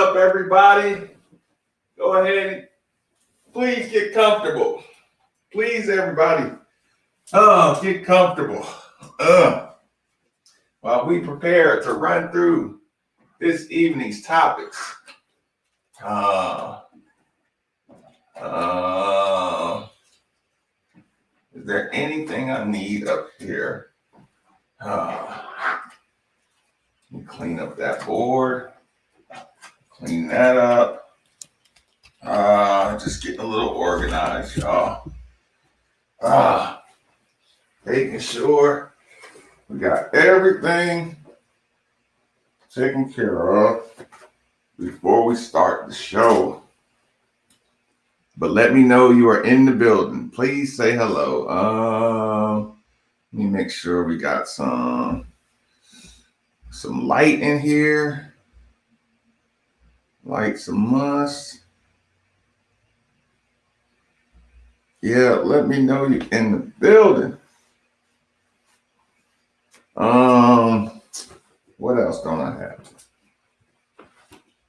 up, everybody? Go ahead. Please get comfortable. Please, everybody. Get comfortable. While we prepare to run through this evening's topics. Is there anything I need up here? Let me clean up that board. Clean that up. Just getting a little organized, y'all. Making sure we got everything taken care of before we start the show. But let me know you are in the building. Please say hello. Let me make sure we got some light in here. Light's a must. Yeah, let me know you're in the building. What else don't I have?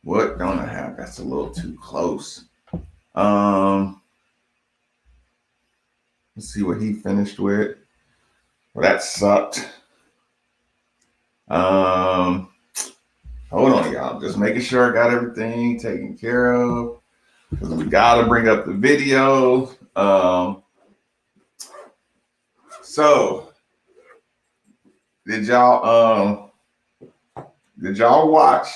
What don't I have? That's a little too close. Let's see what he finished with. Well, that sucked. Hold on, y'all. Just making sure I got everything taken care of. Because we gotta bring up the video. So did y'all watch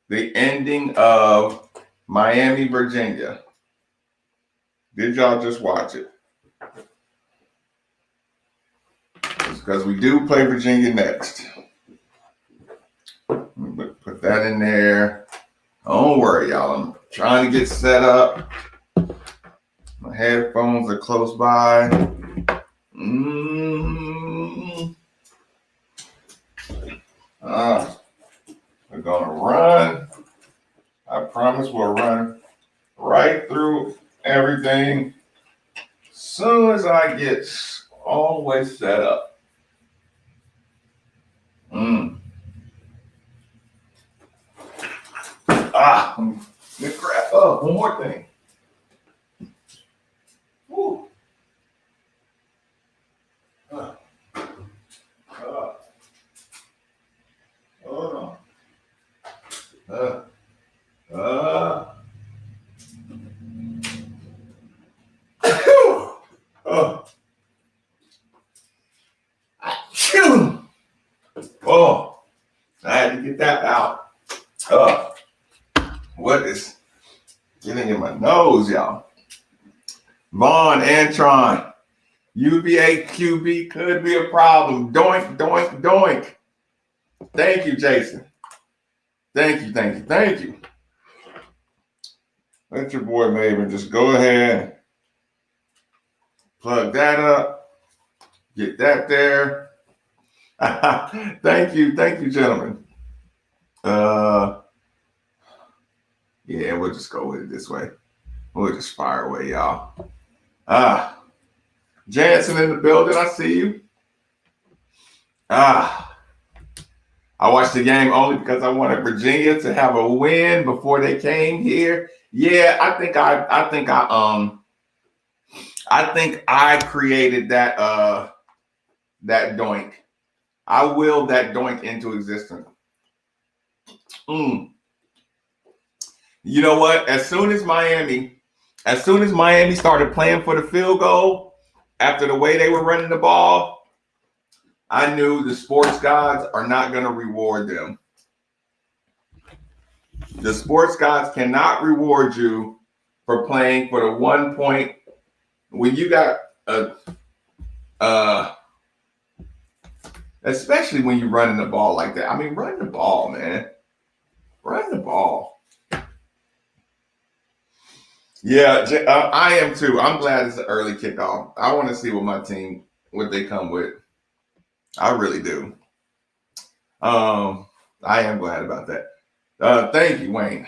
the ending of Miami, Virginia? Did y'all just watch it? Because we do play Virginia next. Put that in there. Don't worry, y'all. I'm trying to get set up. My headphones are close by. We're gonna run. I promise we'll run right through everything as soon as I get all the way set up. Let me grab up one more thing. Woo. Hold on. Oh, I had to get that out. What is getting in my nose, y'all? Vaughn, Antron, UVA QB could be a problem. Doink, doink, doink. Thank you, Jason. Thank you. Let your boy Maybin just go ahead, plug that up, get that there. Thank you, gentlemen. Yeah, we'll just go with it this way. We'll just fire away, y'all. Jansen in the building, I see you. I watched the game only because I wanted Virginia to have a win before they came here. Yeah, I think I created that doink. I willed that doink into existence. You know what? As soon as Miami started playing for the field goal, after the way they were running the ball, I knew the sports gods are not going to reward them. The sports gods cannot reward you for playing for the 1 point. When you got especially when you're running the ball like that. I mean, run the ball, man. Run the ball. Yeah, I am too. I'm glad it's an early kickoff. I want to see what they come with. I really do. I am glad about that. Thank you, Wayne.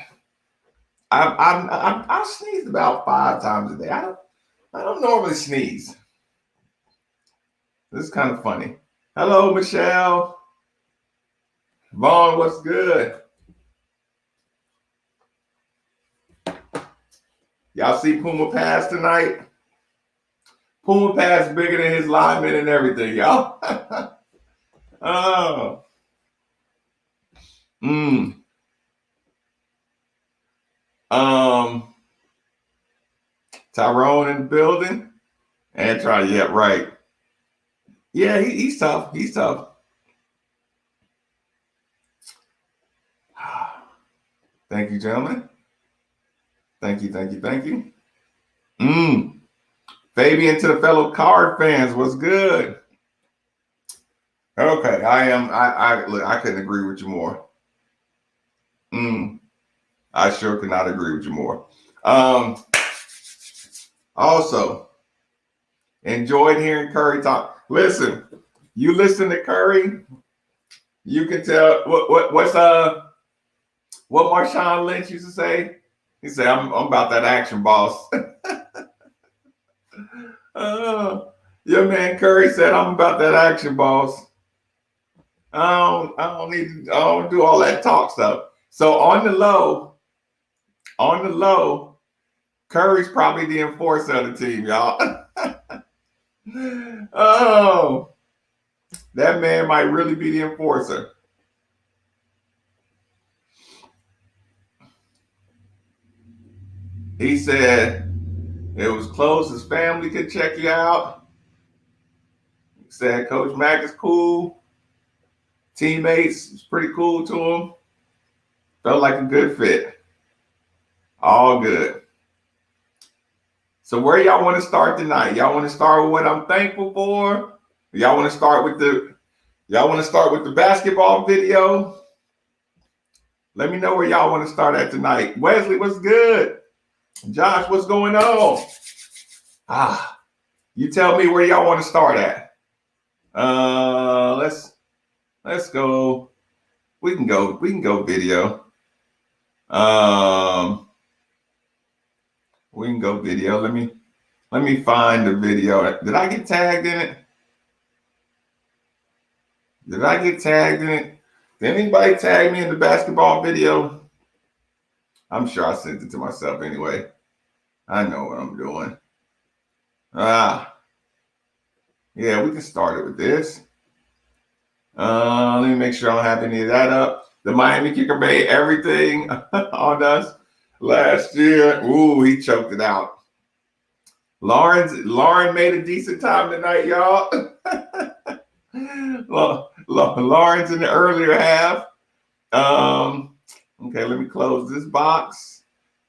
I sneezed about 5 times a day. I don't normally sneeze. This is kind of funny. Hello, Michelle. Vaughn, what's good? Y'all see Puma pass tonight? Puma pass bigger than his lineman and everything, y'all. Oh. Tyrone in the building. And try, yeah, right. Yeah, he's tough. He's tough. Thank you, gentlemen. Thank you, thank you, thank you. Fabian to the fellow card fans, what's good? Okay, look, I couldn't agree with you more. I sure could not agree with you more. Also, enjoyed hearing Curry talk. Listen, you listen to Curry, you can tell what Marshawn Lynch used to say. He said, "I'm about that action, boss." Your man Curry said, "I'm about that action, boss." I don't do all that talk stuff. So on the low, Curry's probably the enforcer of the team, y'all. Oh, that man might really be the enforcer. He said it was close. His family could check you out. He said Coach Mack is cool. Teammates was pretty cool to him. Felt like a good fit. All good. So where y'all want to start tonight? Y'all want to start with what I'm thankful for? Y'all want to start with the basketball video? Let me know where y'all want to start at tonight. Wesley, what's good? Josh, what's going on? You tell me where y'all want to start at. Let's go. We can go video. We can go video. Let me find the video. Did I get tagged in it? Did anybody tag me in the basketball video? I'm sure I sent it to myself anyway. I know what I'm doing. Yeah, we can start it with this. Let me make sure I don't have any of that up. The Miami kicker made everything on us last year. Ooh, he choked it out. Lauren made a decent time tonight, y'all. Lauren's in the earlier half. Okay, let me close this box.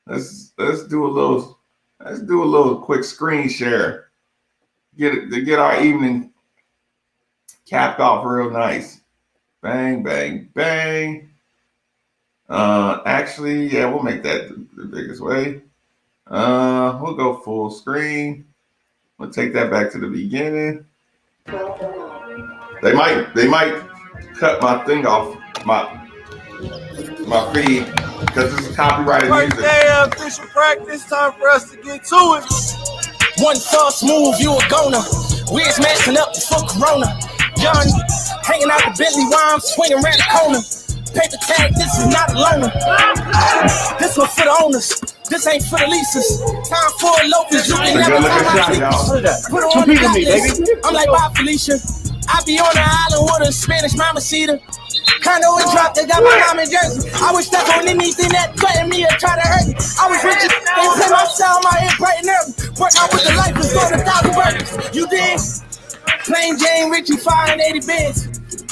Let's do a little quick screen share. Get our evening capped off real nice. Bang, bang, bang. Actually, yeah, we'll make that the biggest way. We'll go full screen. We'll take that back to the beginning. They might cut my thing off my feed because this is copyrighted music. First day of official practice, time for us to get to it. One false move, you a goner. Wiz messing up before Corona. Young, hanging out the Bentley while I'm swinging around the corner. Paper tag, this is not a loaner. This one for the owners. This ain't for the leases. Time for a locust. You can never find my sleepers. Put her on the blacklist. I'm like, bye, Felicia. I be on the island with a Spanish mamacita. Condo and drop, they got my mom in Jersey. I was stuck on anything that threatened me or try to hurt me. I was rich and play my sound, my head bright and early. Work out with the life and start 1,000 burgers. You did? Plain Jane Richie, 580 bins.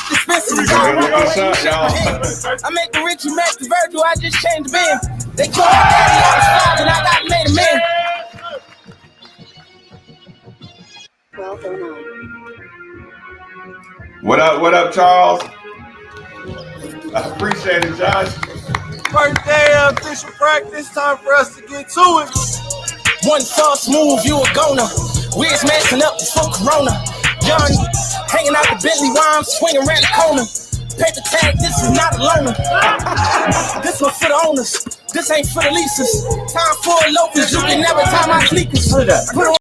Dispensary. I make the Richie match the Virgil, I just changed the band. They told my daddy I was 5 and I got made a man. What up, Charles? I appreciate it, Josh. First day of official practice, time for us to get to it. One false move, you a goner. Wiz messing up before Corona. Young, hanging out the Bentley while I'm swinging around the corner. Paper tag, this is not a loaner. This one for the owners. This ain't for the leases. Time for a locust. You can never tie my sneakers. Put on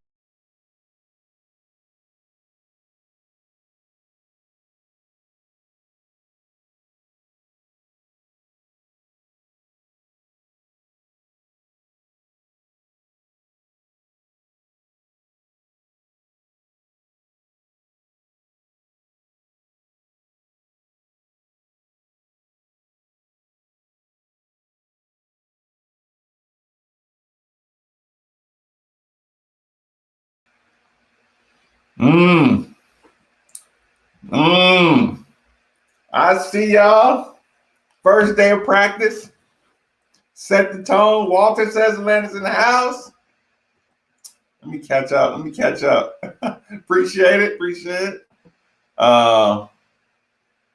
Mmm. Mmm. I see y'all. First day of practice. Set the tone. Walter says Atlanta's in the house. Let me catch up. Appreciate it.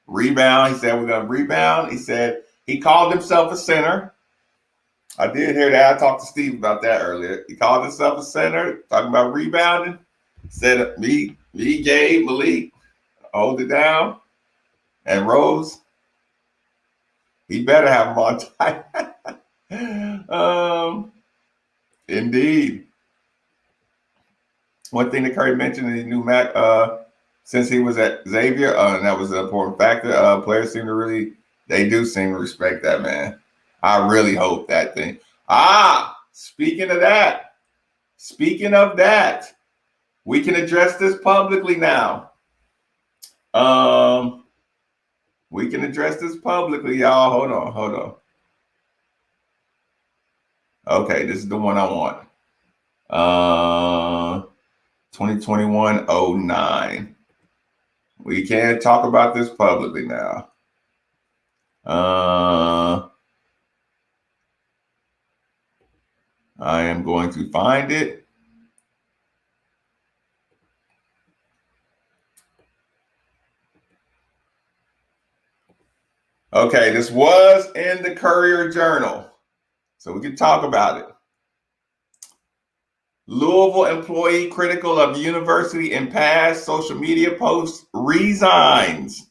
Rebound. He said we're gonna rebound. He said he called himself a center. I did hear that. I talked to Steve about that earlier. He called himself a center, talking about rebounding. Said me, Gabe, Malik, hold it down. And Rose, he better have him on tight. Indeed. One thing that Curry mentioned in the new Mac, since he was at Xavier, and that was an important factor. Players they do seem to respect that man. I really hope that thing. Speaking of that, we can address this publicly now. We can address this publicly, y'all. Hold on. Okay, this is the one I want. 2021-09. We can't talk about this publicly now. I am going to find it. Okay, this was in the Courier Journal, so we can talk about it. Louisville employee critical of university in past social media posts resigns.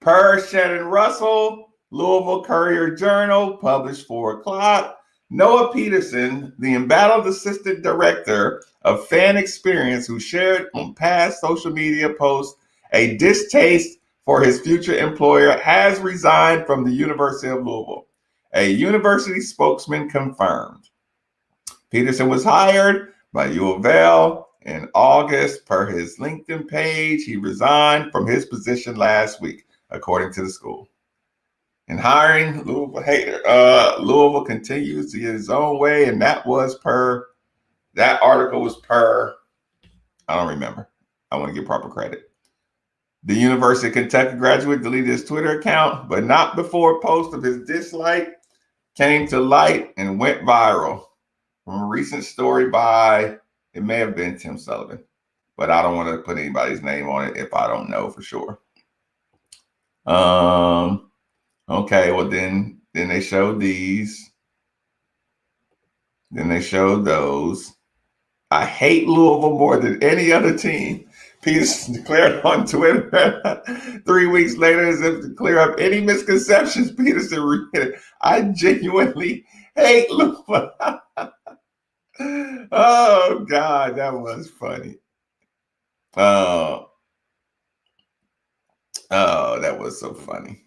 Per Shannon Russell, Louisville Courier Journal, published 4 o'clock. Noah Peterson, the embattled assistant director of fan experience who shared on past social media posts a distaste for his future employer, has resigned from the University of Louisville. A university spokesman confirmed. Peterson was hired by U of L in August. Per his LinkedIn page, he resigned from his position last week, according to the school. In hiring, Louisville continues to get its own way, and that article was per, I don't remember. I want to give proper credit. The University of Kentucky graduate deleted his Twitter account, but not before a post of his dislike came to light and went viral. From a recent story by, it may have been Tim Sullivan, but I don't want to put anybody's name on it if I don't know for sure. Okay, well then they showed these. Then they showed those. I hate Louisville more than any other team. Peterson declared on Twitter 3 weeks later, as if to clear up any misconceptions. Peterson repeated, I genuinely hate Louisville. Oh, God, that was funny. Oh, that was so funny.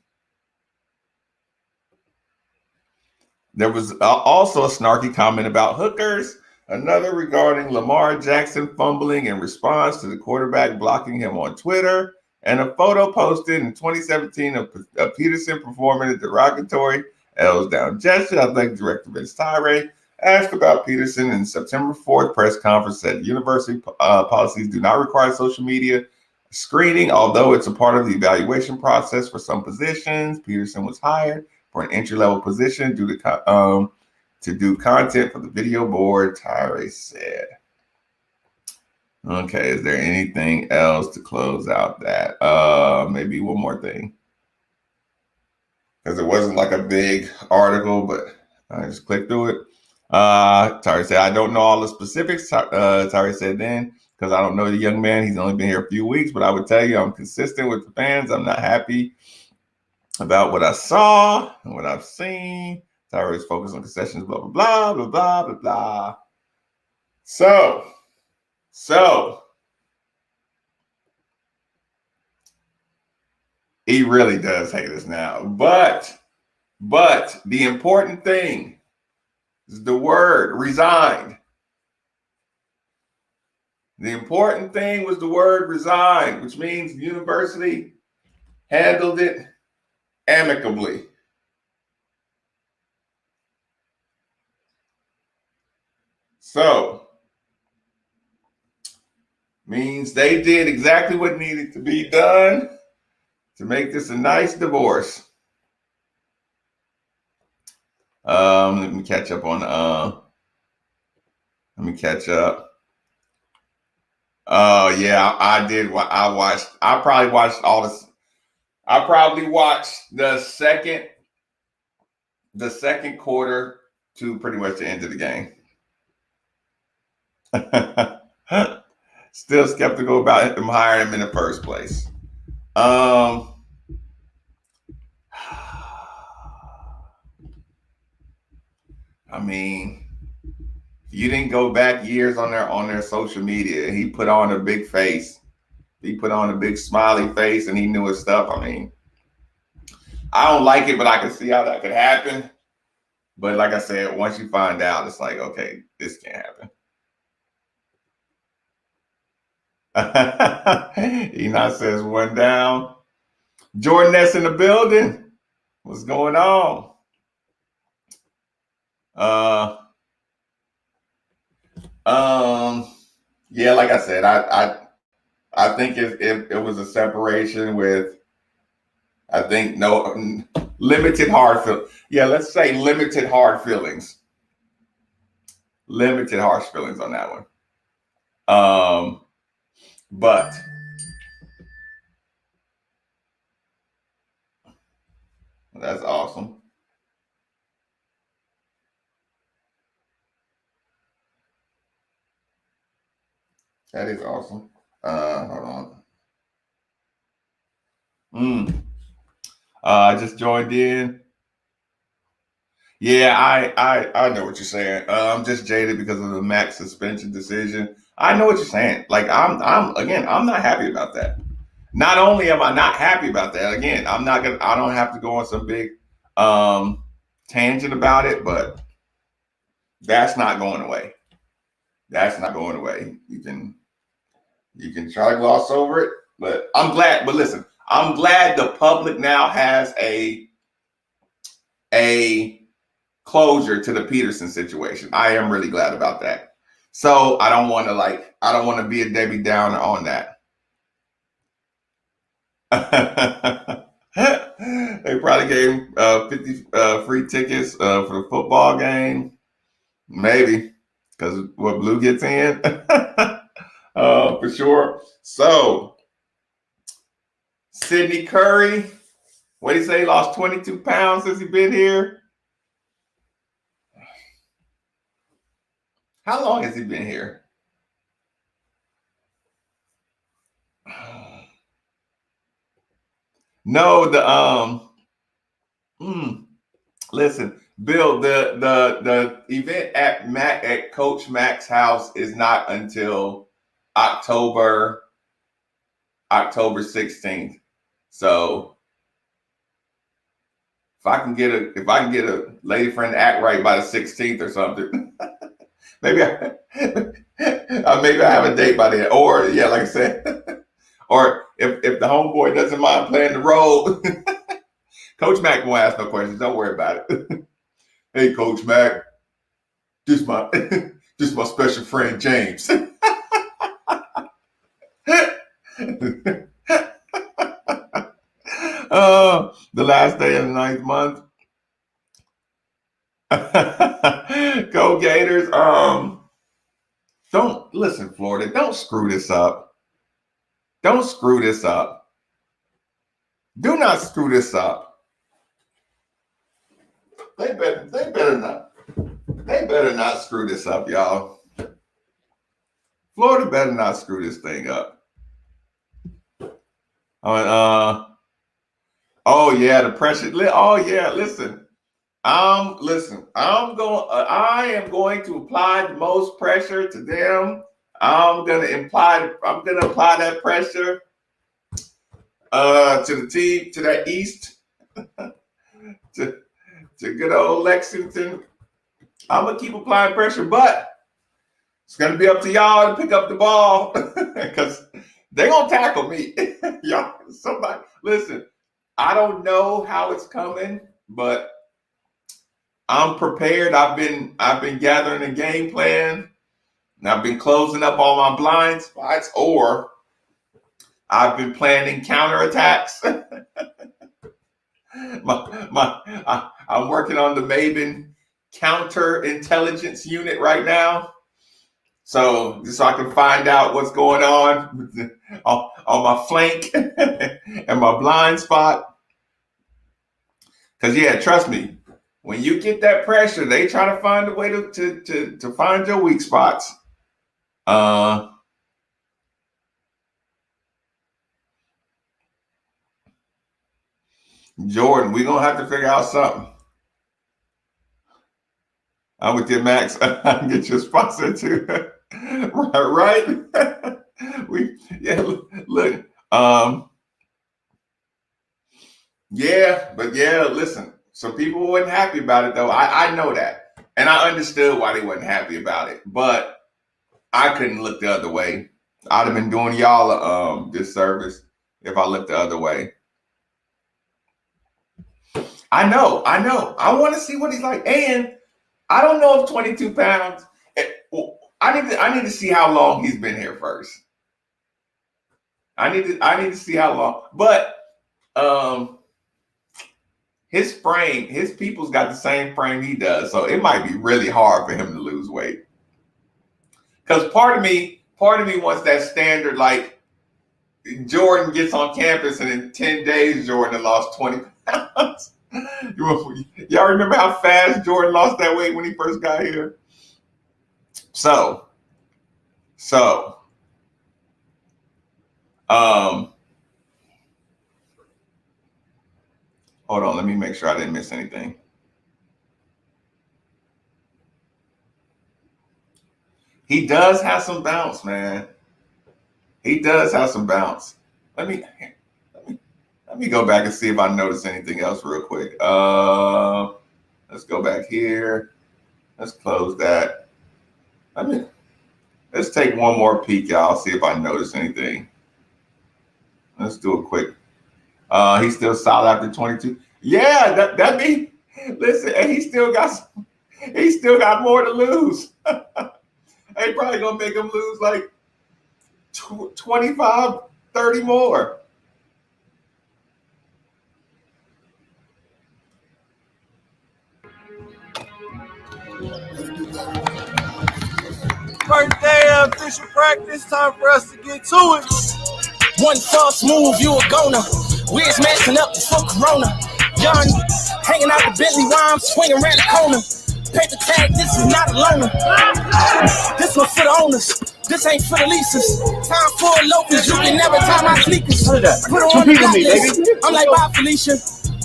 There was also a snarky comment about hookers, another regarding Lamar Jackson fumbling in response to the quarterback blocking him on Twitter, and a photo posted in 2017 of Peterson performing a derogatory L's down gesture. Athletic Director Vince Tyree asked about Peterson in September 4th press conference, said university policies do not require social media screening, although it's a part of the evaluation process for some positions. Peterson was hired for an entry-level position due to do content for the video board, Tyree said. Okay, is there anything else to close out that? Maybe one more thing. Because it wasn't like a big article, but I just clicked through it. Tyree said, I don't know all the specifics. Tyree said then, because I don't know the young man. He's only been here a few weeks, but I would tell you I'm consistent with the fans. I'm not happy about what I saw and what I've seen. Tyree's focused on concessions, blah, blah, blah, blah, blah, blah, blah. So, he really does hate us now. But the important thing is the word resigned. The important thing was the word resigned, which means the university handled it amicably. So, Means they did exactly what needed to be done to make this a nice divorce. Let me catch up on let me catch up. Oh yeah, I did. I watched. I probably watched all this. I probably watched the second quarter to pretty much the end of the game. Still skeptical about them hiring him in the first place. I mean, you didn't go back years on their social media. He put on a big face. He put on a big smiley face, and he knew his stuff. I mean, I don't like it, but I can see how that could happen. But like I said, once you find out, it's like, okay, this can't happen. Enoch says one down. Jordan Ness in the building. What's going on? Yeah, like I said, I think if it was a separation with, I think no limited hard feelings. Yeah, let's say limited hard feelings. Limited harsh feelings on that one. But that's awesome. That is awesome. Hold on. I just joined in. Yeah, I know what you're saying. I'm just jaded because of the max suspension decision. I know what you're saying. Like I'm not happy about that. Not only am I not happy about that, again, I don't have to go on some big tangent about it, but that's not going away. That's not going away. You can try to gloss over it, but I'm glad. But listen, I'm glad the public now has a closure to the Peterson situation. I am really glad about that. So I don't want to be a Debbie Downer on that. They probably gave 50 free tickets for the football game. Maybe, because what Blue gets in. For sure. So, Sidney Curry, what did he say? He lost 22 pounds since he's been here. How long has he been here? No, listen, Bill, the event at Coach Mac's house is not until October 16th. So if I can get a lady friend to act right by the 16th or something, maybe I have a date by then. Or yeah, like I said, or if the homeboy doesn't mind playing the role, Coach Mac won't ask no questions. Don't worry about it. Hey, Coach Mac, this my special friend James. The last day of the 9th month. Go Gators. Don't listen, Florida. Don't screw this up. Don't screw this up. Do not screw this up. They better not. They better not screw this up, y'all. Florida better not screw this thing up. Oh yeah, the pressure. Oh yeah, listen. I am going to apply the most pressure to them. I'm gonna apply that pressure to the team, to that East, to good old Lexington. I'm gonna keep applying pressure, but it's gonna be up to y'all to pick up the ball because they're gonna tackle me. Y'all, somebody listen. I don't know how it's coming, but I'm prepared. I've been gathering a game plan. And I've been closing up all my blind spots, or I've been planning counterattacks. I'm working on the Maybin counterintelligence unit right now. So I can find out what's going on my flank and my blind spot. Because, yeah, trust me, when you get that pressure, they try to find a way to find your weak spots. Jordan, we're going to have to figure out something. I'm with you, Max. I can get you a sponsor too. right? Look. Listen, some people weren't happy about it though. I know that. And I understood why they wasn't happy about it, but I couldn't look the other way. I'd have been doing y'all a disservice if I looked the other way. I know. I want to see what he's like. And I don't know if 22 pounds. I need to see how long he's been here first. I need to see how long. But his frame, his people's got the same frame he does, so it might be really hard for him to lose weight. Because part of me wants that standard, like Jordan gets on campus and in 10 days Jordan had lost 20 pounds. Y'all remember how fast Jordan lost that weight when he first got here? So hold on, let me make sure I didn't miss anything. He does have some bounce, man. He does have some bounce. Let me go back and see if I notice anything else real quick. Let's go back here. Let's close that. Let's take one more peek, y'all. See if I notice anything. Let's do a quick. He's still solid after 22. Yeah, that be. Listen, and he still got more to lose. They probably gonna make him lose like 25, 30 more. First day of official practice, time for us to get to it. One false move, you a goner. Wiz messing up before Corona. Young, hanging out the Bentley while I'm swinging around the corner. Paper tag, this is not a loaner. This one for the owners. This ain't for the leases. Time for a locals, you can never tie my sneakers. Put her on the blacklist. I'm like, bye, Felicia.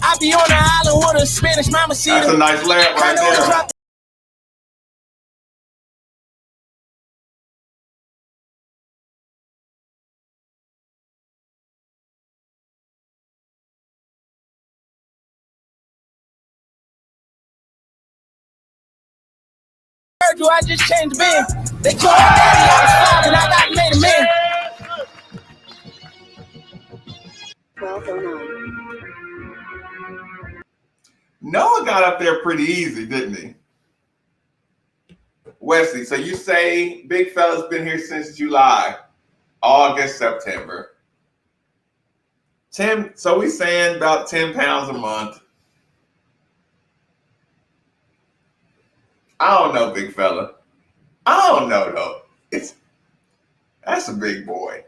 I be on the island with a Spanish mama seat. That's a nice layup right there. Do I just changed the band? They told my daddy I was 5 and I got made a man. 12:09. Noah got up there pretty easy, didn't he? Wesley, so you say big fella's been here since July, August, September. So we saying about 10 pounds a month. I don't know, big fella. I don't know though. That's a big boy.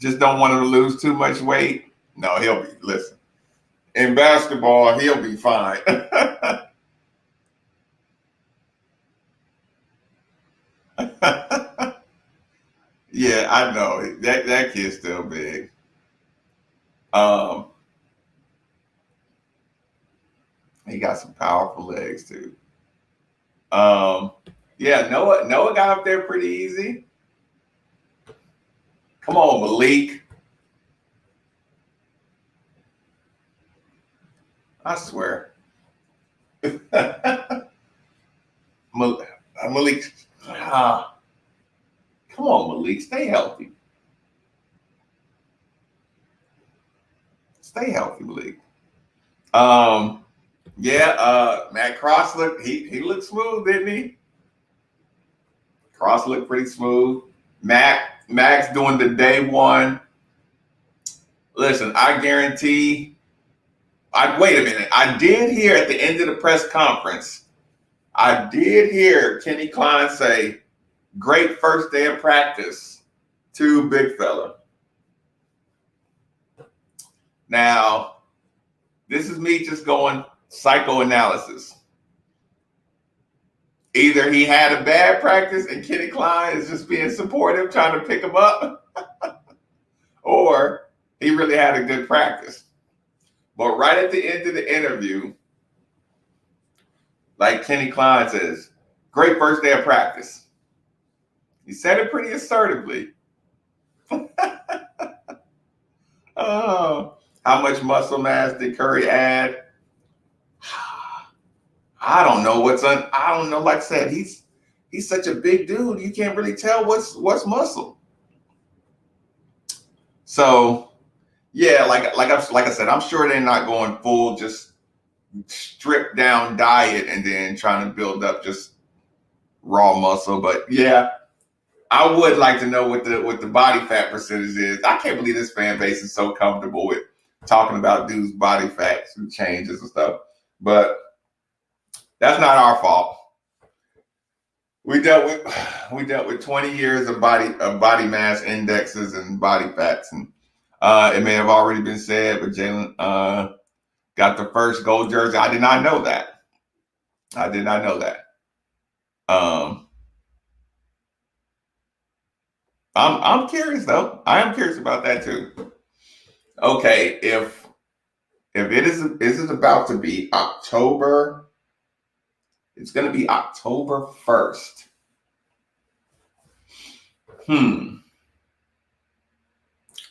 Just don't want him to lose too much weight. No, listen. In basketball, he'll be fine. Yeah, I know. That kid's still big. He got some powerful legs too. Yeah, Noah got up there pretty easy. Come on, Malik. I swear. Malik. Come on, Malik. Stay healthy. Stay healthy, Malik. Matt Cross he looked smooth, didn't he? Cross looked pretty smooth. Max doing the day one. Listen, I guarantee. Wait a minute. I did hear at the end of the press conference. I did hear Kenny Klein say, "Great first day of practice to big fella." Now, this is me just going psychoanalysis. Either he had a bad practice and Kenny Klein is just being supportive, trying to pick him up, or he really had a good practice. But right at the end of the interview, like Kenny Klein says, "Great first day of practice." He said it pretty assertively. Oh, how much muscle mass did Curry add? I don't know I don't know. Like I said, he's such a big dude. You can't really tell what's muscle. So yeah, like I said, I'm sure they're not going full just stripped down diet and then trying to build up just raw muscle. But yeah, I would like to know what the body fat percentage is. I can't believe this fan base is so comfortable with talking about dudes' body fats and changes and stuff. But that's not our fault. We dealt with 20 years of body mass indexes and body fats, and it may have already been said, but Jalen got the first gold jersey. I did not know that. I'm curious though. I am curious about that too. Okay, if it is about to be October, it's going to be October 1st.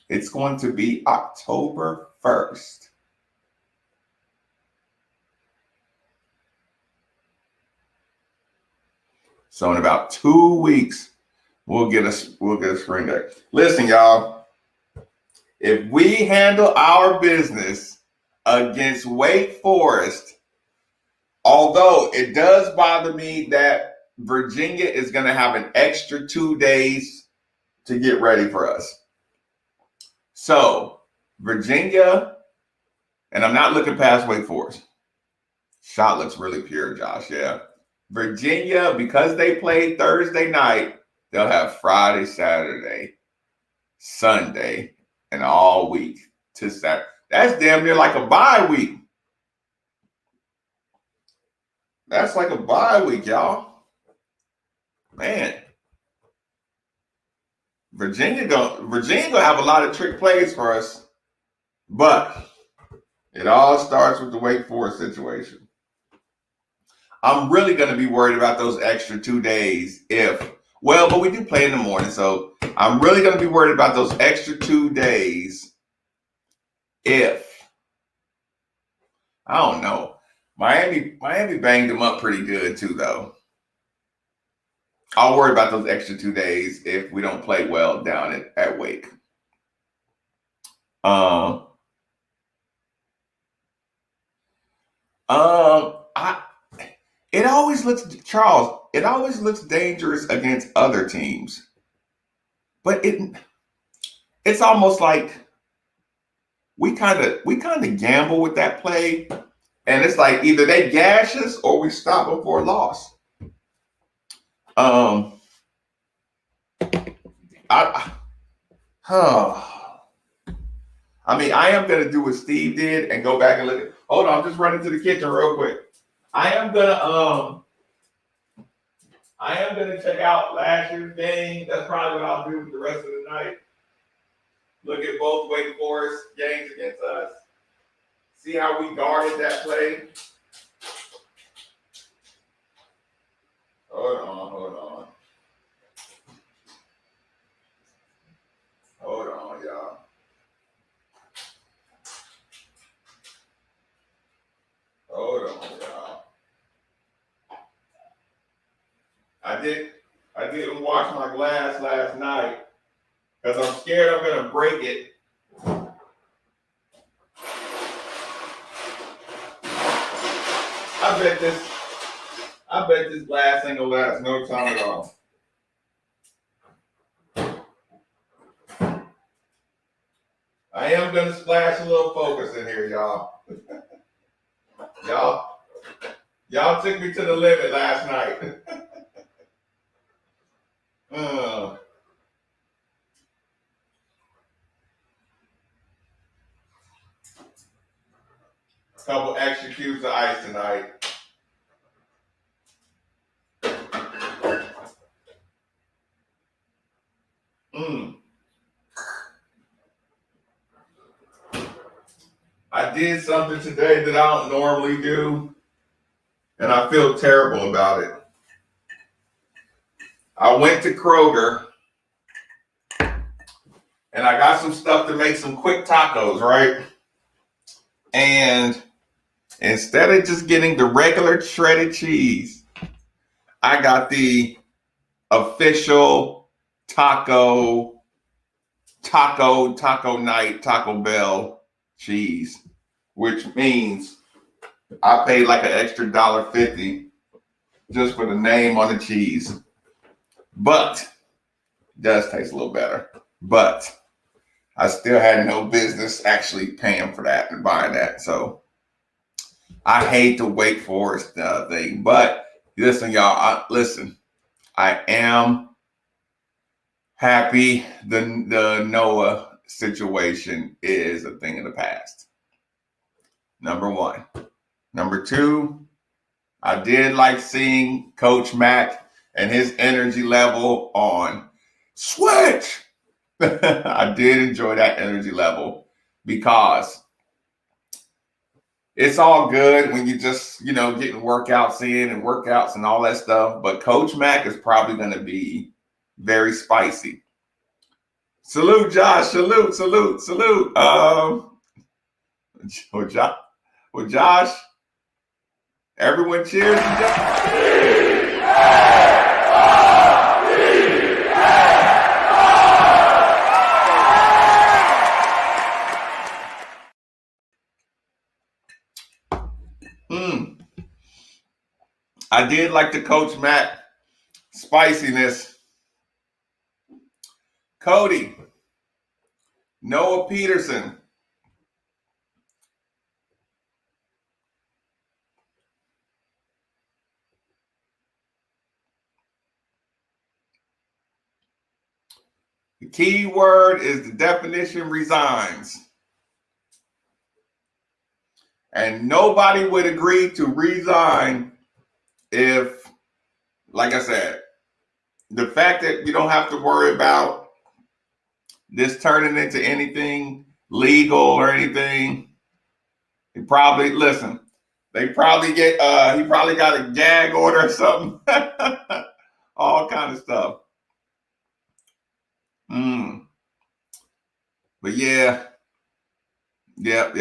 It's going to be October 1st. So in about 2 weeks, we'll get a spring day. Listen, y'all, if we handle our business against Wake Forest, although it does bother me that Virginia is going to have an extra 2 days to get ready for us. So Virginia, and I'm not looking past Wake Forest. Shot looks really pure, Josh. Yeah. Virginia, because they played Thursday night, they'll have Friday, Saturday, Sunday, and all week to Saturday. That's damn near like a bye week. That's like a bye week, y'all. Man. Virginia gonna have a lot of trick plays for us, but it all starts with the Wake Forest situation. I'm really going to be worried about those extra 2 days but we do play in the morning, so I'm really going to be worried about those extra 2 days if, I don't know, Miami banged them up pretty good too, though. I'll worry about those extra 2 days if we don't play well down at Wake. It always looks dangerous against other teams. But it's almost like we kind of gamble with that play, and it's like either they gash us or we stop them for a loss. I am gonna do what Steve did and go back and look at. Hold on, I'm just running to the kitchen real quick. I am gonna check out last year's game. That's probably what I'll do the rest of the night. Look at both Wake Forest games against us. See how we guarded that play. Hold on. Hold on, y'all. Hold on, y'all. I didn't wash my glass last night because I'm scared I'm gonna break it. I bet this glass ain't gonna last no time at all. I am gonna splash a little focus in here, y'all. Y'all took me to the limit last night. Couple extra cubes of ice tonight. I did something today that I don't normally do, and I feel terrible about it. I went to Kroger, and I got some stuff to make some quick tacos, right? And instead of just getting the regular shredded cheese, I got the official taco night Taco Bell cheese, which means I paid like an extra $1.50 just for the name on the cheese. But it does taste a little better. But I still had no business actually paying for that and buying that. So I hate the Wake Forest thing. But listen, y'all, I am happy the Noah situation is a thing of the past. Number one. Number two, I did like seeing Coach Mack and his energy level on Switch. I did enjoy that energy level because it's all good when you just, getting workouts in and workouts and all that stuff. But Coach Mack is probably going to be very spicy. Salute, Josh. Salute. Well, Josh, everyone cheers to Josh. I did like the Coach Matt spiciness. Cody, Noah Peterson. The key word is the definition resigns. And nobody would agree to resign if, like I said, the fact that you don't have to worry about this turning into anything legal or anything, they probably got a gag order or something. All kind of stuff. But yeah. Yep.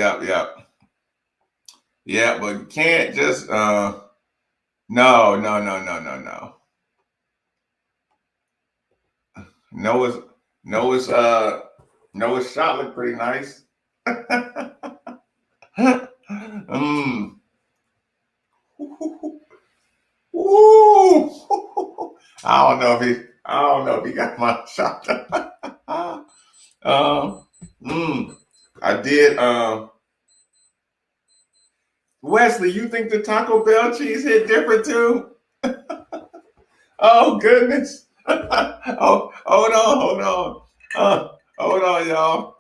Yeah, but you can't just no. Noah's shot looked pretty nice. Ooh. I don't know if he got my shot. I did Wesley, you think the Taco Bell cheese hit different too? Oh goodness. Oh, hold on, y'all.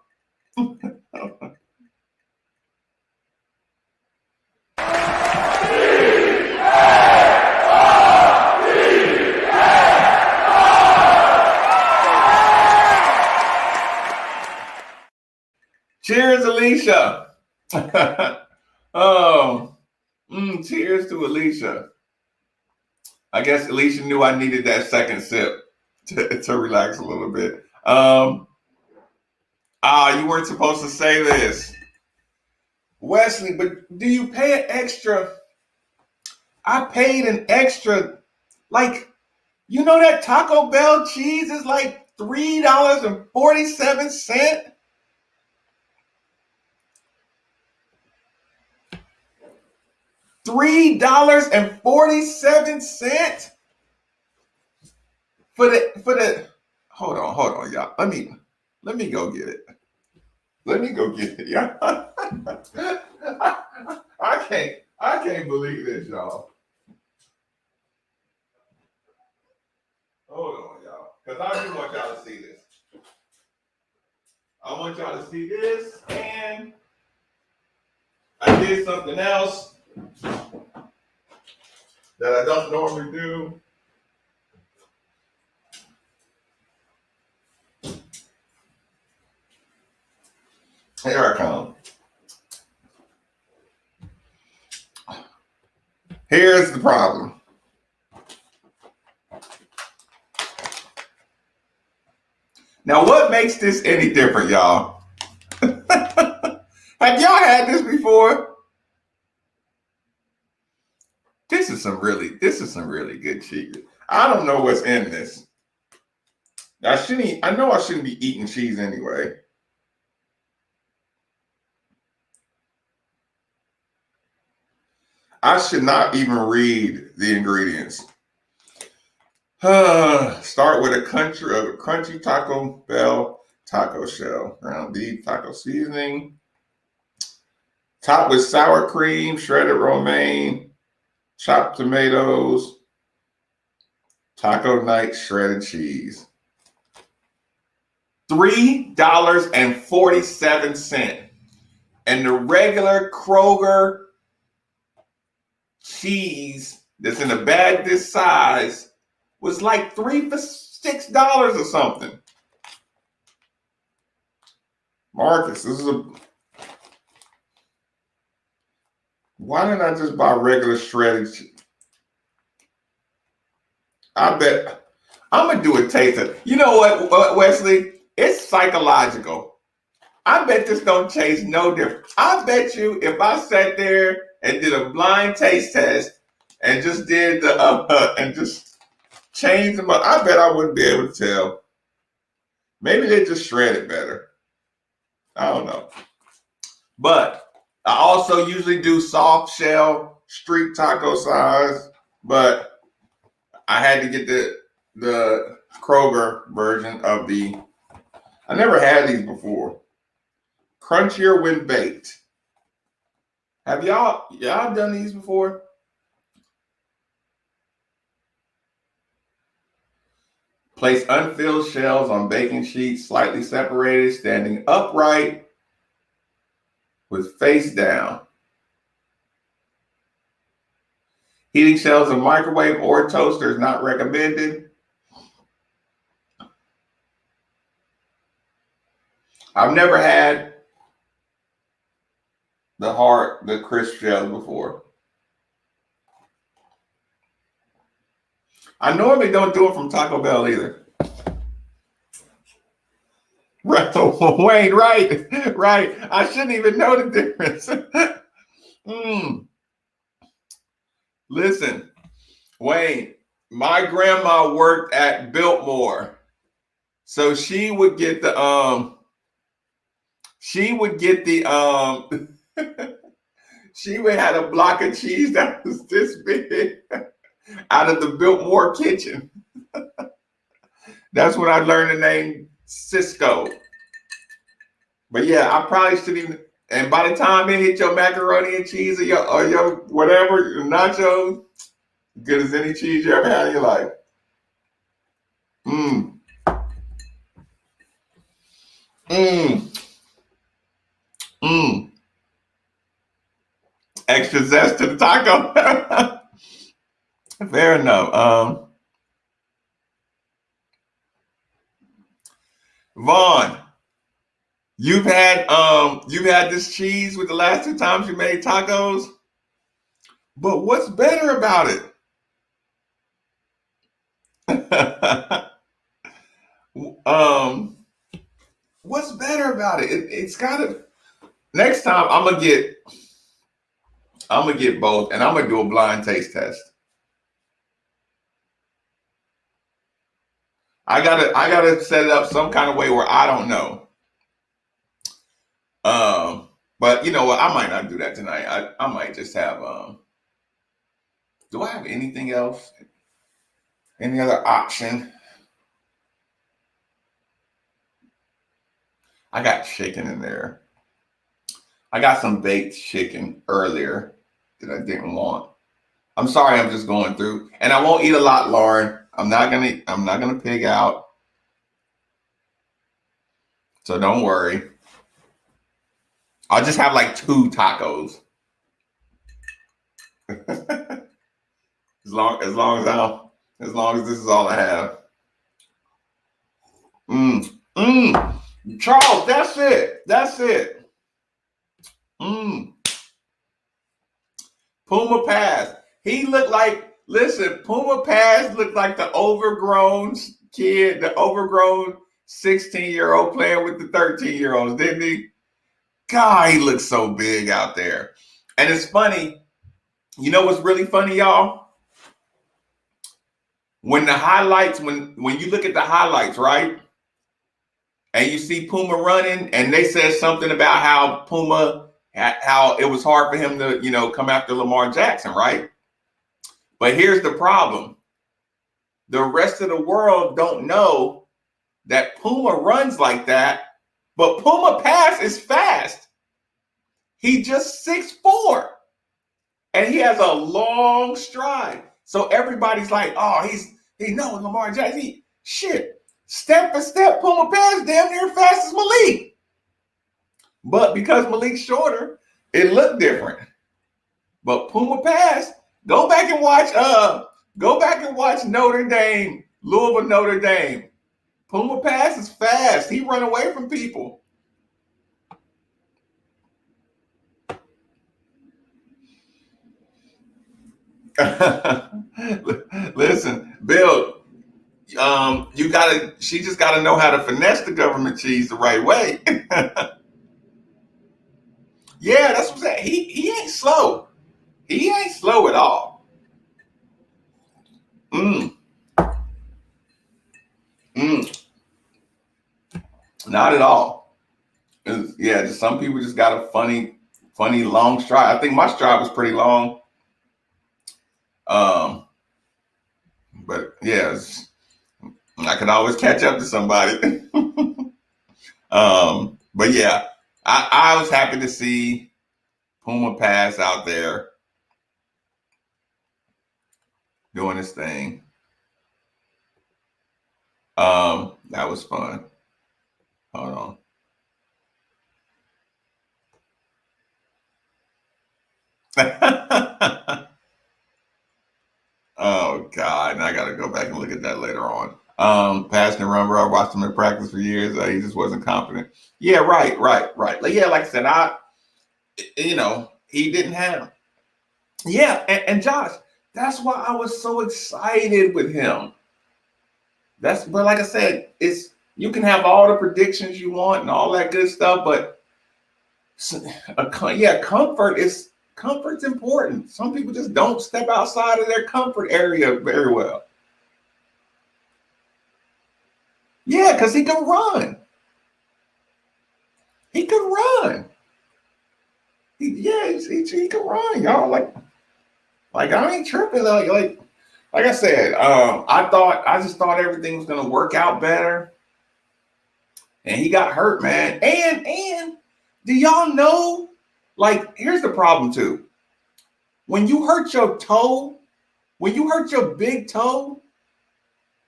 Cheers, Alicia. Cheers to Alicia. I guess Alicia knew I needed that second sip to relax a little bit. You weren't supposed to say this. Wesley, but do you pay an extra? I paid an extra, that Taco Bell cheese is like $3.47. $3.47 for the. Hold on, y'all. Let me go get it. Let me go get it, y'all. I can't believe this, y'all. Hold on, y'all, because I do want y'all to see this. I want y'all to see this, and I did something else that I don't normally do. Here I come. Here's the problem. Now, what makes this any different, y'all? Have y'all had this before? This is some really good cheese. I don't know what's in this. I know I shouldn't be eating cheese anyway. I should not even read the ingredients. Start with a crunchy Taco Bell taco shell, ground beef, taco seasoning. Top with sour cream, shredded romaine, chopped tomatoes, taco night shredded cheese. $3.47. And the regular Kroger cheese that's in a bag this size was like $3 for $6 or something. Marques, why didn't I just buy regular shredded cheese? I bet I'm gonna do a taster. You know what, Wesley? It's psychological. I bet this don't taste no different. I bet you if I sat there and did a blind taste test and just did the and just changed them up, I bet I wouldn't be able to tell. Maybe they just shred it better. I don't know. But I also usually do soft shell street taco size, but I had to get the Kroger version of the. I never had these before. Crunchier when baked. Have y'all done these before? Place unfilled shells on baking sheets, slightly separated, standing upright with face down. Heating shells in microwave or toaster is not recommended. I've never had the crisp shells before. I normally don't do it from Taco Bell either. Right, Wayne, right. I shouldn't even know the difference. Listen, Wayne, my grandma worked at Biltmore. So she would get the she would had a block of cheese that was this big out of the Biltmore kitchen. That's when I learned the name Cisco. But yeah, I probably shouldn't even. And by the time it hit your macaroni and cheese or your whatever, your nachos, good as any cheese you ever had in your life. Extra zest to the taco. Fair enough. Vaughn, you've had this cheese with the last 2 times you made tacos, but what's better about it? What's better about it? It's gotta. Next time I'm gonna get both, and I'm gonna do a blind taste test. I gotta set it up some kind of way where I don't know. But you know what? I might not do that tonight. I might just have Do I have anything else? Any other option? I got chicken in there. I got some baked chicken earlier that I didn't want. I'm sorry, I'm just going through. And I won't eat a lot, Lauren. I'm not gonna pig out. So don't worry. I'll just have like 2 tacos. as long as this is all I have. Charles, that's it. That's it. Puma Pass. He looked like, listen, Puma Pass looked like the overgrown kid, the overgrown 16-year-old playing with the 13-year-olds, didn't he? God, he looks so big out there. And it's funny. You know what's really funny, y'all? When the highlights, when you look at the highlights, right? And you see Puma running, and they said something about how how it was hard for him to, come after Lamar Jackson, right? But here's the problem. The rest of the world don't know that Puma runs like that, but Puma Pass is fast. He just 6'4", and he has a long stride. So everybody's like, oh, he knows Lamar Jackson. Shit, step for step, Puma Pass damn near fast as Malik. But because Malik's shorter, it looked different. But Puma Pass, go back and watch Notre Dame, Louisville, Notre Dame. Puma Pass is fast. He run away from people. Listen, Bill, she just gotta know how to finesse the government cheese the right way. Yeah, that's what I'm saying. He ain't slow. He ain't slow at all. Not at all. Yeah, just some people just got a funny long stride. I think my stride was pretty long. But yeah, I could always catch up to somebody. But yeah, I was happy to see Puma Pass out there doing his thing. That was fun. Hold on. Oh God, and I gotta go back and look at that later on. Passing and run, I watched him in practice for years. He just wasn't confident. Yeah, right. Yeah, like I said, he didn't have. Yeah, and Josh, that's why I was so excited with him. But like I said, you can have all the predictions you want and all that good stuff, but comfort's important. Some people just don't step outside of their comfort area very well. Yeah, because he can run. He can run. He can run, y'all. Like I ain't tripping. Like I said, I just thought everything was gonna work out better. And he got hurt, man. And do y'all know? Like, here's the problem too. When you hurt your toe, when you hurt your big toe,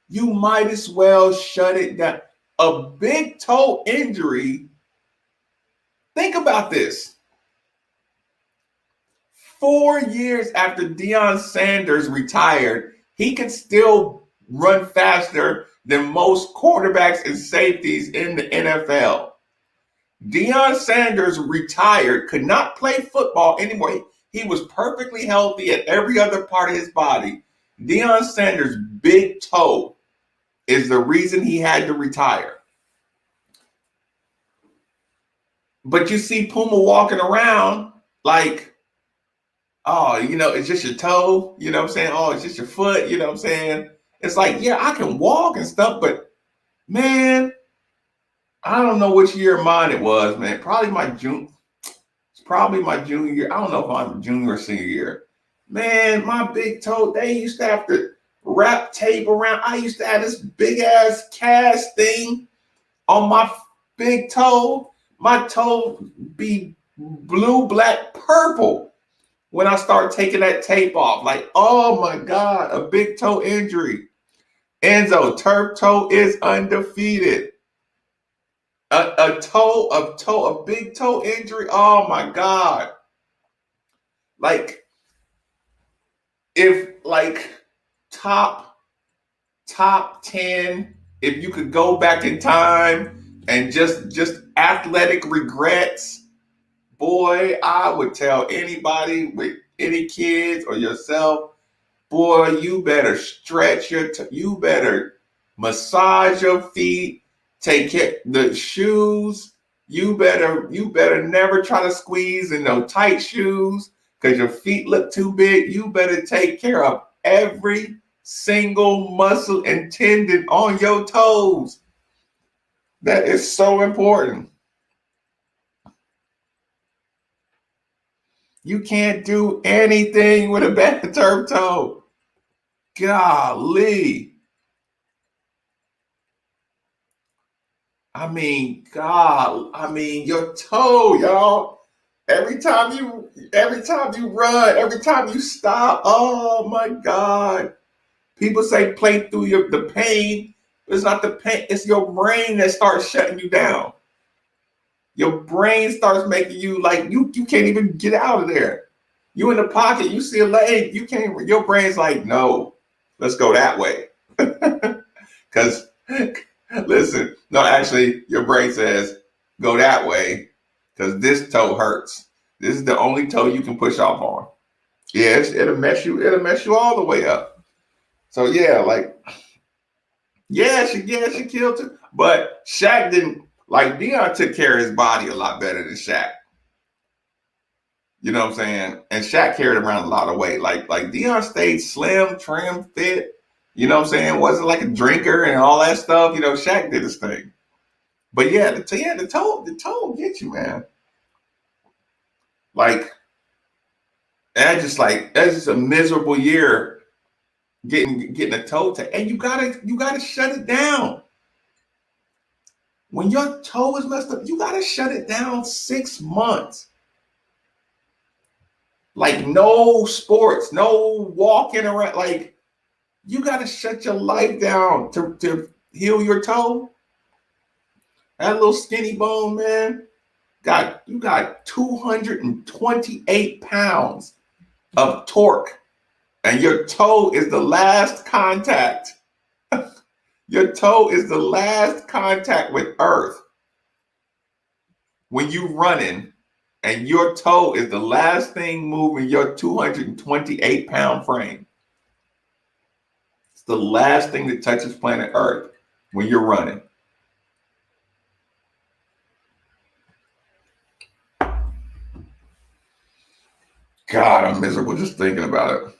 you might as well shut it down. A big toe injury. Think about this. 4 years after Deion Sanders retired, he can still run faster than most quarterbacks and safeties in the NFL. Deion Sanders retired, could not play football anymore. He was perfectly healthy at every other part of his body. Deion Sanders' big toe is the reason he had to retire. But you see Puma walking around like, oh, it's just your toe. You know what I'm saying? Oh, it's just your foot. You know what I'm saying? It's like, yeah, I can walk and stuff, but man, I don't know which year of mine it was, man. It's probably my junior year. I don't know if I'm junior or senior year. Man, my big toe, they used to have to wrap tape around. I used to have this big ass cast thing on my big toe. My toe be blue, black, purple when I start taking that tape off. Like, oh my God, a big toe injury. Enzo, turf toe is undefeated. A big toe injury. Oh my God. Like, if like top 10, if you could go back in time and just athletic regrets, boy, I would tell anybody with any kids or yourself, boy, you better stretch you better massage your feet, take care the shoes. You better never try to squeeze in no tight shoes because your feet look too big. You better take care of every single muscle and tendon on your toes. That is so important. You can't do anything with a bad turf toe. Golly. I mean, your toe, y'all. Every time you run, every time you stop, oh my God. People say play through the pain, but it's not the pain, it's your brain that starts shutting you down. Your brain starts making you like you can't even get out of there. You in the pocket, you see a leg, you can't, your brain's like, no, let's go that way. Because listen, no, actually, your brain says, go that way, because this toe hurts. This is the only toe you can push off on. Yes, it'll mess you all the way up. So yeah, like, she killed too. But Shaq didn't, like, Deion took care of his body a lot better than Shaq. You know what I'm saying? And Shaq carried around a lot of weight. Like Deion stayed slim, trim, fit. You know what I'm saying? Wasn't like a drinker and all that stuff. You know, Shaq did his thing. But yeah, the toe will get you, man. Like, that's just a miserable year getting a toe tag. And you gotta shut it down. When your toe is messed up, you gotta shut it down 6 months. Like, no sports, no walking around. Like, you gotta shut your life down to heal your toe. That little skinny bone, man, you got 228 pounds of torque, and your toe is the last contact. Your toe is the last contact with earth. When you running, and your toe is the last thing moving your 228 pound frame. It's the last thing that touches planet Earth when you're running. God, I'm miserable just thinking about it.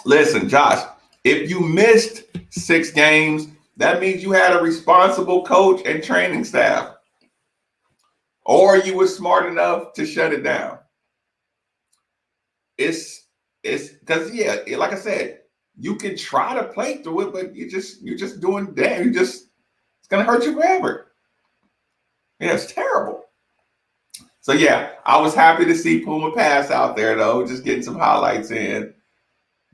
Listen, Josh, if you missed 6 games, that means you had a responsible coach and training staff, or you were smart enough to shut it down. It's because, yeah, like I said, you can try to play through it, but you're just doing that. It's gonna hurt you forever. Yeah, it's terrible. So yeah, I was happy to see Puma Pass out there though, just getting some highlights in.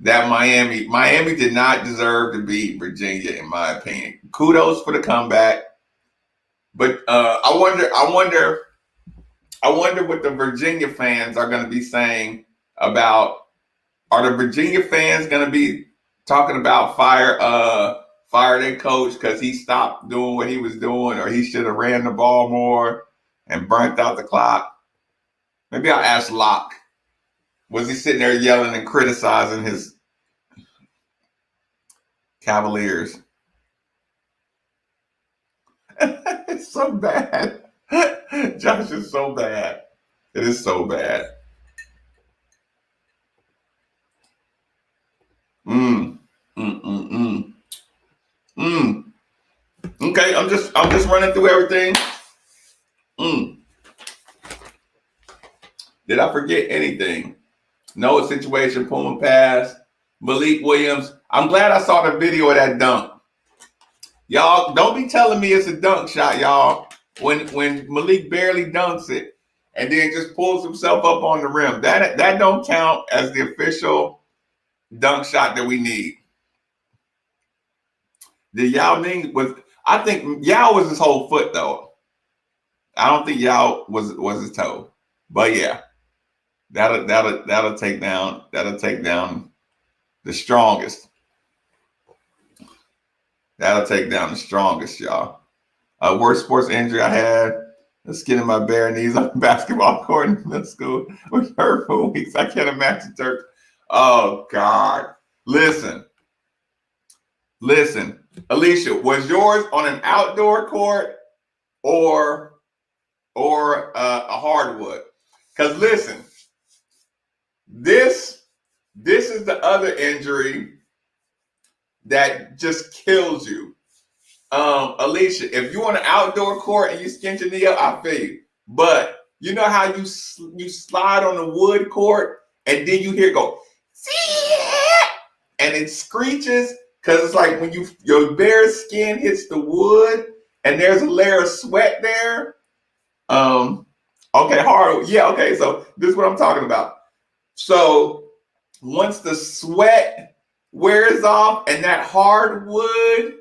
That Miami did not deserve to beat Virginia, in my opinion. Kudos for the comeback, but I wonder what the Virginia fans are going to be saying about. Are the Virginia fans going to be talking about fire their coach because he stopped doing what he was doing, or he should have ran the ball more and burnt out the clock? Maybe I'll ask Locke. Was he sitting there yelling and criticizing his Cavaliers? It's so bad. Josh is so bad. It is so bad. Okay, I'm just running through everything. Did I forget anything? No situation, Puma pass. Malik Williams. I'm glad I saw the video of that dunk. Y'all, don't be telling me it's a dunk shot, y'all. When Malik barely dunks it and then just pulls himself up on the rim. That don't count as the official dunk shot that we need. The Yao Ming was, I think Yao was his whole foot though. I don't think Yao was his toe. But yeah, that'll take down the strongest. That'll take down the strongest, y'all. Worst sports injury I had, skinning my bare knees on the basketball court in middle school, which hurt for weeks. I can't imagine, Turk. Oh God. Listen, Alicia, was yours on an outdoor court or a hardwood? Because listen, this is the other injury that just kills you. Alicia, if you're on an outdoor court and you skint your knee up, I feel you. But you know how you slide on a wood court and then you hear it go, and it screeches because it's like when your bare skin hits the wood and there's a layer of sweat there. Okay, hard. Yeah, okay. So this is what I'm talking about. So once the sweat wears off and that hardwood,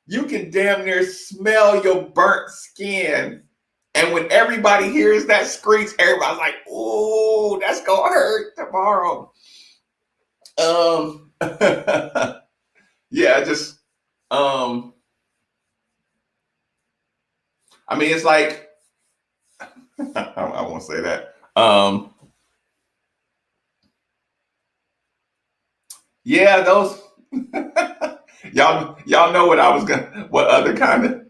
you can damn near smell your burnt skin. And when everybody hears that screech, everybody's like, "Ooh, that's gonna hurt tomorrow." Yeah, just I mean, it's like I won't say that. Yeah, those y'all know what other kind of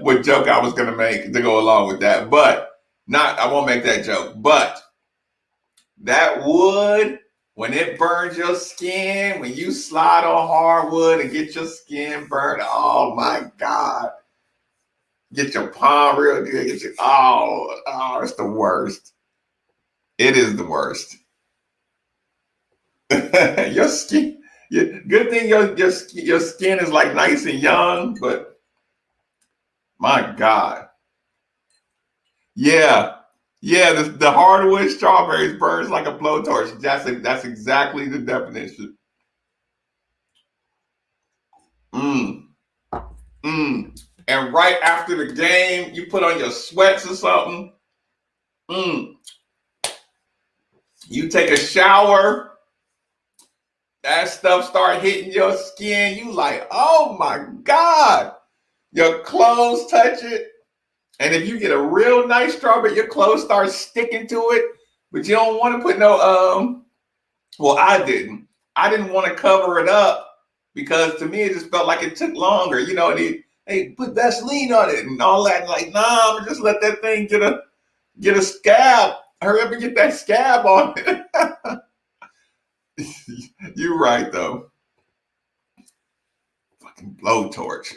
what joke I was gonna make to go along with that, but I won't make that joke. But that wood, when it burns your skin, when you slide on hardwood and get your skin burned, oh my God. Get your palm real good. It's the worst. It is the worst. Your skin, good thing your skin is like nice and young, but my God. Yeah. The hardwood strawberries burns like a blowtorch. That's exactly the definition. And right after the game, you put on your sweats or something. You take a shower. That stuff start hitting your skin. You like, oh my God. Your clothes touch it. And if you get a real nice strawberry, your clothes start sticking to it. But you don't want to put no, well, I didn't. I didn't want to cover it up because to me, it just felt like it took longer. You know, they put Vaseline on it and all that. Like, nah, just let that thing get a scab. Hurry up and get that scab on it. You're right, though. Fucking blowtorch.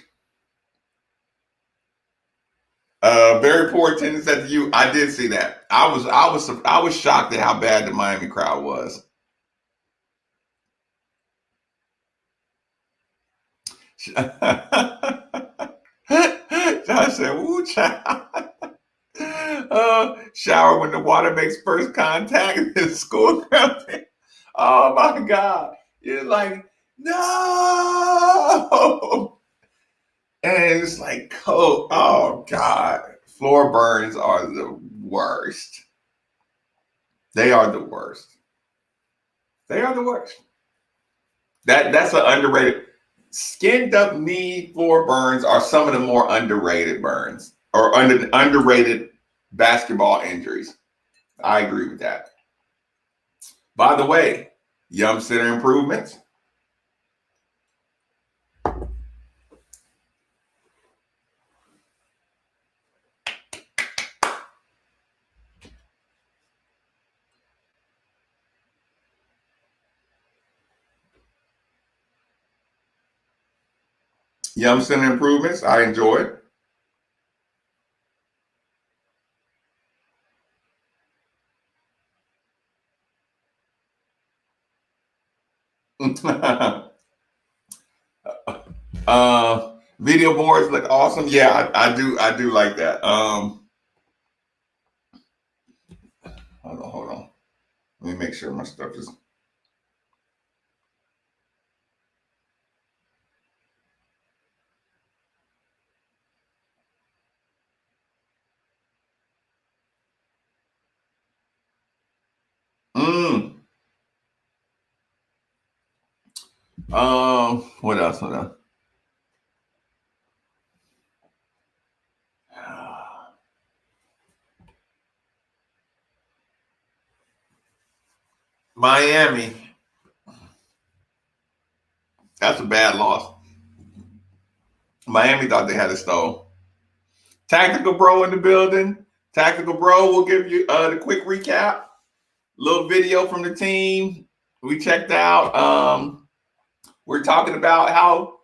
Very poor attendance at the U. I did see that. I was shocked at how bad the Miami crowd was. Josh said, "Woo, child." Shower when the water makes first contact in the school ground. Oh my God. You're like, no. And it's like cold. Oh God. Floor burns are the worst. They are the worst. They are the worst. That's an underrated. Skinned up knee floor burns are some of the more underrated burns or underrated basketball injuries. I agree with that. By the way, Yum Center improvements. Yum Center improvements. I enjoy. Video boards look awesome. Yeah, I do. I do like that. Hold on. Let me make sure my stuff is. What else? What else? Miami. That's a bad loss. Miami thought they had it stole. Tactical Bro in the building. Tactical Bro will give you the quick recap. Little video from the team we checked out. We're talking about how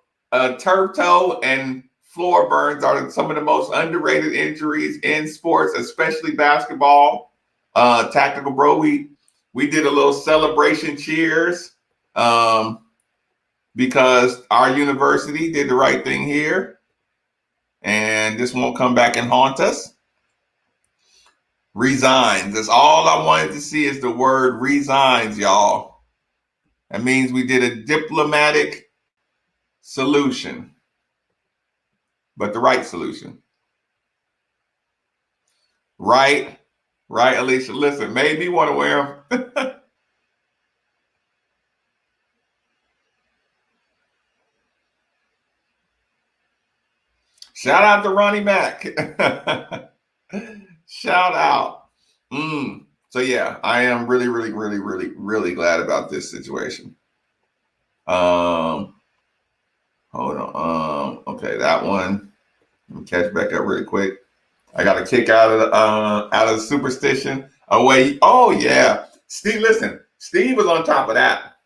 turf toe and floor burns are some of the most underrated injuries in sports, especially basketball. Tactical Bro, we did a little celebration cheers because our university did the right thing here, and this won't come back and haunt us. Resigns. That's all I wanted to see is the word resigns, y'all. That means we did a diplomatic solution, but the right solution. Right, Alicia. Listen, made me want to wear them. Shout out to Ronnie Mack. Shout out. So yeah, I am really, really, really, really, really glad about this situation. Hold on. Okay, that one. Let me catch back up really quick. I got a kick out of the superstition. Oh yeah, Steve. Listen, Steve was on top of that.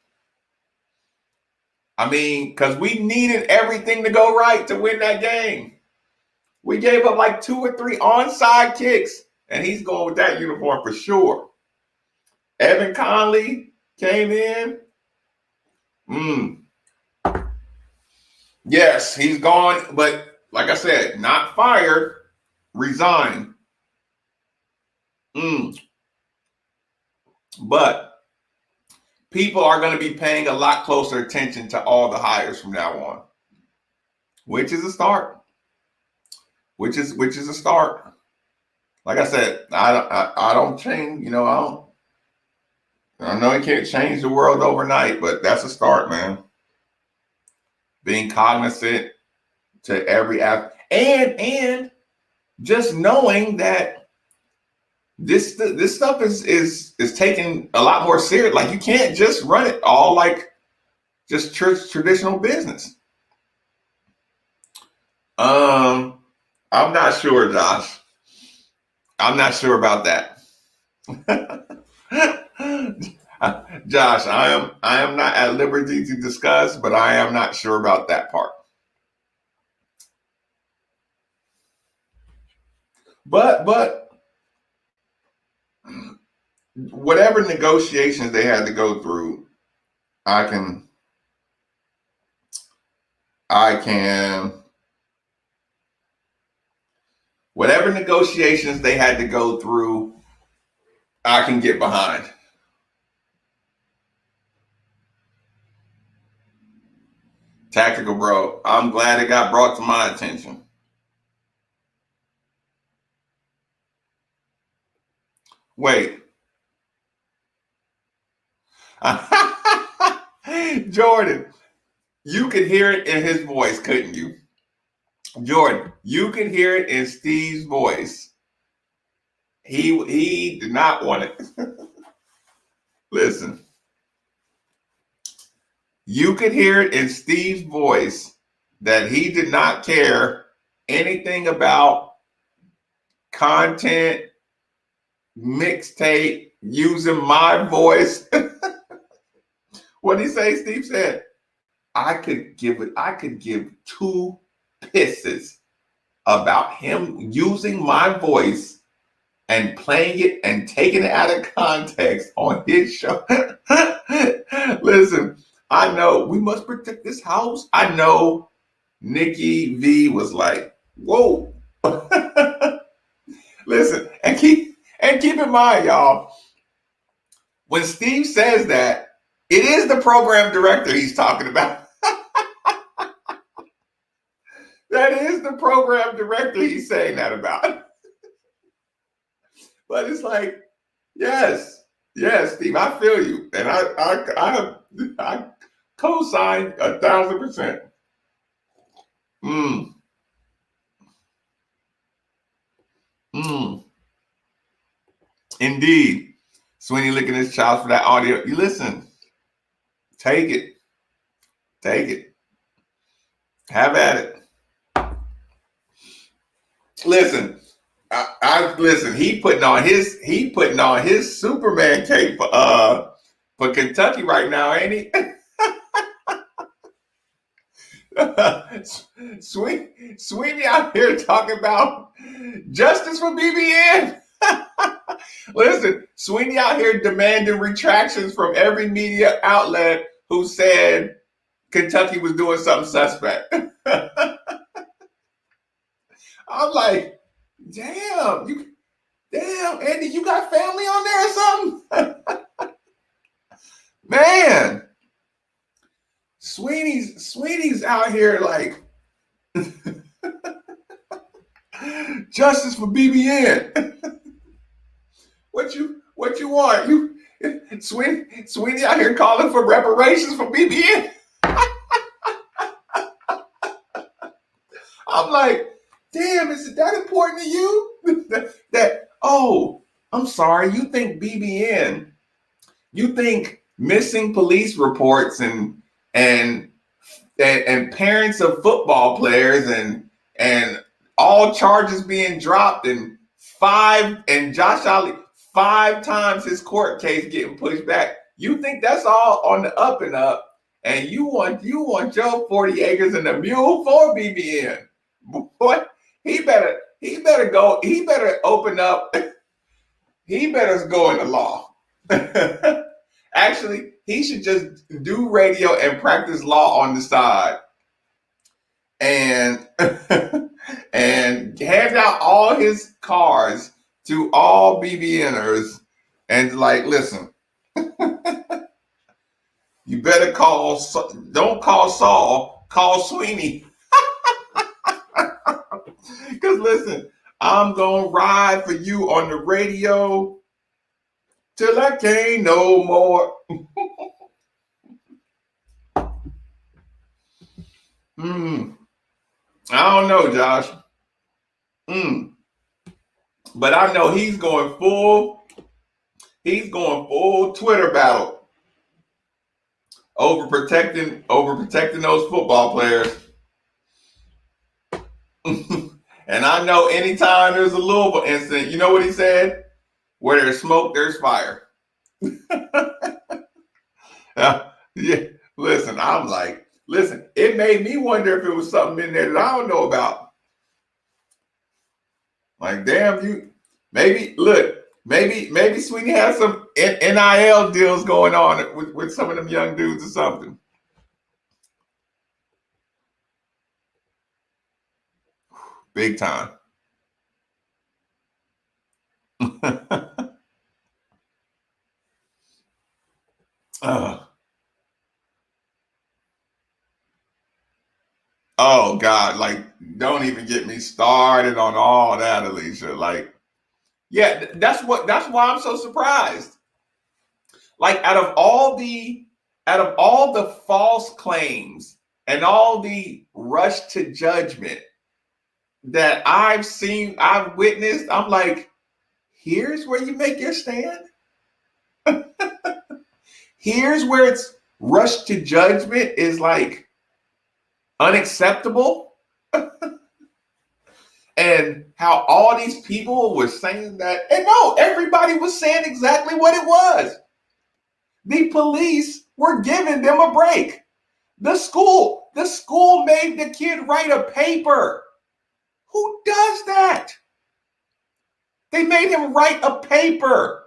I mean, because we needed everything to go right to win that game. We gave up like 2 or 3 onside kicks, and he's going with that uniform for sure. Evan Conley came in. Yes, he's gone, but like I said, not fired, resigned. But people are going to be paying a lot closer attention to all the hires from now on, which is a start. Which is a start. Like I said, I don't change. You know, I know you can't change the world overnight, but that's a start, man. Being cognizant to every app, and just knowing that this stuff is taken a lot more serious. Like you can't just run it all like just traditional business. I'm not sure, Josh. I'm not sure about that. Josh, I am not at liberty to discuss, but I am not sure about that part. But whatever negotiations they had to go through, I can whatever negotiations they had to go through, I can get behind. Tactical Bro, I'm glad it got brought to my attention. Wait. Jordan, you could hear it in his voice, couldn't you? Jordan, you could hear it in Steve's voice. He did not want it. Listen. You could hear it in Steve's voice that he did not care anything about content, mixtape, using my voice. What did he say? Steve said, I could give 2 pisses about him using my voice and playing it and taking it out of context on his show. Listen, I know we must protect this house. I know Nikki V was like, whoa. Listen, and keep in mind, y'all, when Steve says that, it is the program director he's talking about. That is the program director he's saying that about. But it's like, yes, Steve, I feel you, and I co-sign 1,000%. Indeed. Sweeney licking his chops for that audio. You listen. Take it. Have at it. Listen. I listen. He putting on his Superman cape for Kentucky right now, ain't he? Sweeney out here talking about justice for BBN. Listen, Sweeney out here demanding retractions from every media outlet who said Kentucky was doing something suspect. I'm like, damn, Andy, you got family on there or something? Man, Sweeney's out here like justice for BBN. What you want? Sweeney out here calling for reparations for BBN. I'm like, damn, is it that important to you? I'm sorry, you think BBN, you think missing police reports and parents of football players and all charges being dropped and Josh Ali 5 times his court case getting pushed back. You think that's all on the up and up, and you want your 40 acres and a mule for BBN. Boy, he better go. He better open up. He better go into law. Actually, he should just do radio and practice law on the side, and and hand out all his cars to all BBNers, and like, listen, you better don't call Saul, call Sweeney. Because listen, I'm going to ride for you on the radio till I can't no more. I don't know, Josh. But I know he's going full Twitter battle over protecting those football players. And I know anytime there's a Louisville incident, you know what he said? Where there's smoke, there's fire. Yeah, listen, I'm like, it made me wonder if it was something in there that I don't know about. Like, damn, maybe Sweeney has some NIL deals going on with some of them young dudes or something. Big time. Oh God, like, don't even get me started on all that, Alicia. Like, yeah, that's why I'm so surprised. Like, out of all the false claims and all the rush to judgment that I've witnessed, I'm like, here's where you make your stand. Here's where it's rush to judgment is like unacceptable. And how all these people were saying that, and no, everybody was saying exactly what it was. The police were giving them a break. The school made the kid write a paper. Who does that? They made him write a paper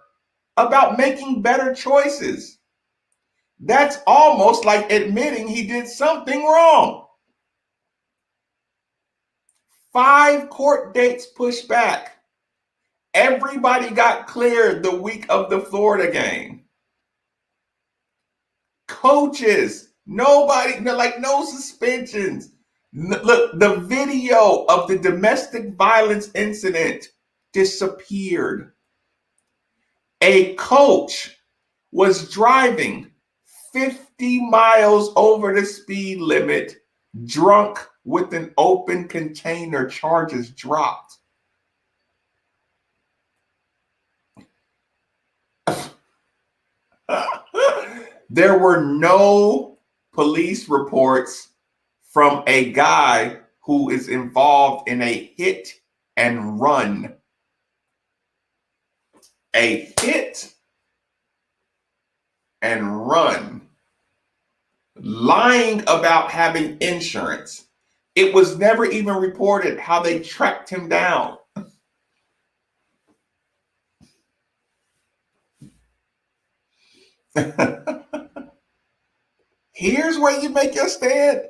about making better choices. That's almost like admitting he did something wrong. 5 court dates pushed back. Everybody got cleared the week of the Florida game. Coaches, nobody, no suspensions. Look, the video of the domestic violence incident disappeared. A coach was driving 50 miles over the speed limit, drunk with an open container, charges dropped. There were no police reports from a guy who is involved in a hit and run. A hit and run. Lying about having insurance. It was never even reported how they tracked him down. Here's where you make your stand.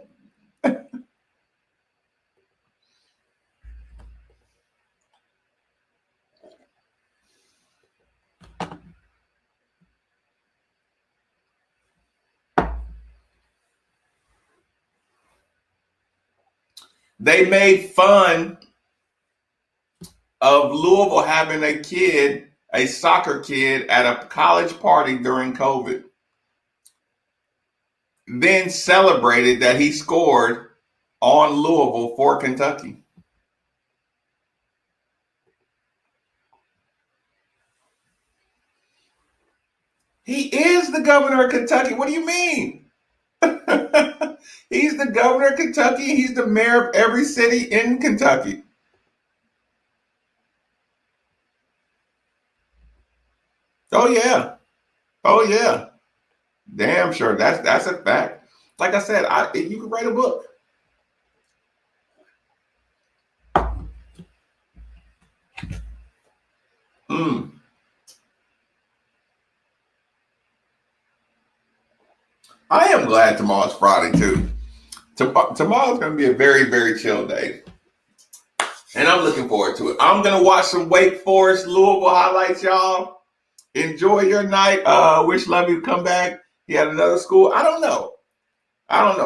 They made fun of Louisville having a kid, a soccer kid, at a college party during COVID. Then celebrated that he scored on Louisville for Kentucky. He is the governor of Kentucky. What do you mean? He's the governor of Kentucky. He's the mayor of every city in Kentucky. Oh yeah. Oh yeah. Damn sure. That's a fact. Like I said, you could write a book. I am glad tomorrow's Friday too. Tomorrow's going to be a very, very chill day. And I'm looking forward to it. I'm going to watch some Wake Forest Louisville highlights, y'all. Enjoy your night. Wish Lovey to come back. He had another school. I don't know.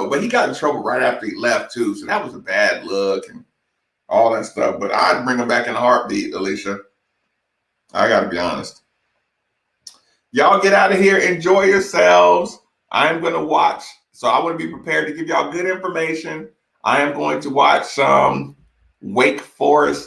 But he got in trouble right after he left too. So that was a bad look and all that stuff. But I'd bring him back in a heartbeat, Alicia. I got to be honest. Y'all get out of here. Enjoy yourselves. I'm going to watch. So I want to be prepared to give y'all good information. I am going to watch some Wake Forest